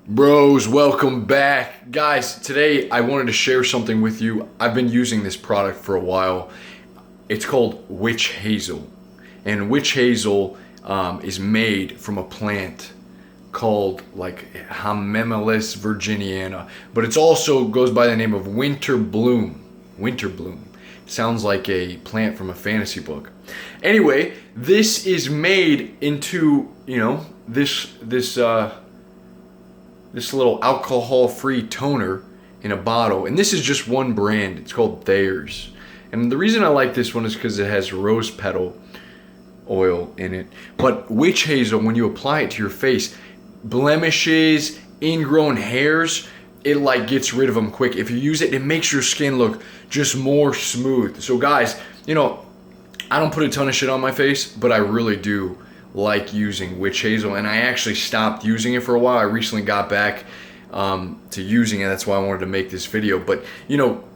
Bros, welcome back. Guys, today I wanted to share something with you. I've been using this product for a while. It's called witch hazel. And witch hazel is made from a plant called like Hamemelis virginiana. But it's also goes by the name of winter bloom. Winter bloom. Sounds like a plant from a fantasy book. Anyway, this is made into, this little alcohol-free toner in a bottle, and this is just one brand. It's called Thayer's, and the reason I like this one is because it has rose petal oil in it. But witch hazel, when you apply it to your face, blemishes, ingrown hairs, it like gets rid of them quick. If you use it, it makes your skin look just more smooth. So guys, I don't put a ton of shit on my face, but I really do like using witch hazel, and I actually stopped using it for a while. I recently got back to using it. That's why I wanted to make this video. But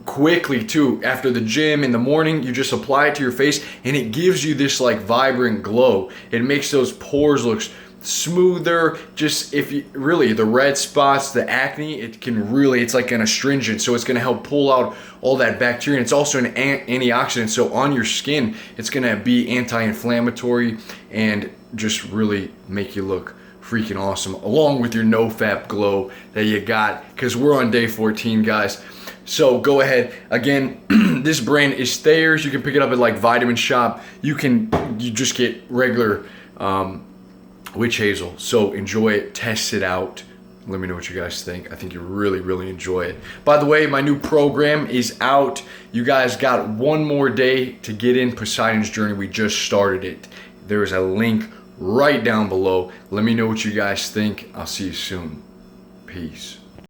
quickly too, after the gym in the morning, you just apply it to your face and it gives you this like vibrant glow. It makes those pores look smoother. Just if you really, the red spots, the acne, it's like an astringent, so it's going to help pull out all that bacteria, and it's also an antioxidant, so on your skin it's going to be anti-inflammatory and just really make you look freaking awesome, along with your no fap glow that you got, because we're on day 14, guys. So go ahead. Again, this brand is Thayer's. You can pick it up at like Vitamin Shop. You just get regular witch hazel. So enjoy it, test it out. Let me know what you guys think. I think you really enjoy it. By the way, my new program is out. You guys got one more day to get in Poseidon's Journey. We just started it. There is a link right down below. Let me know what you guys think. I'll see you soon. Peace.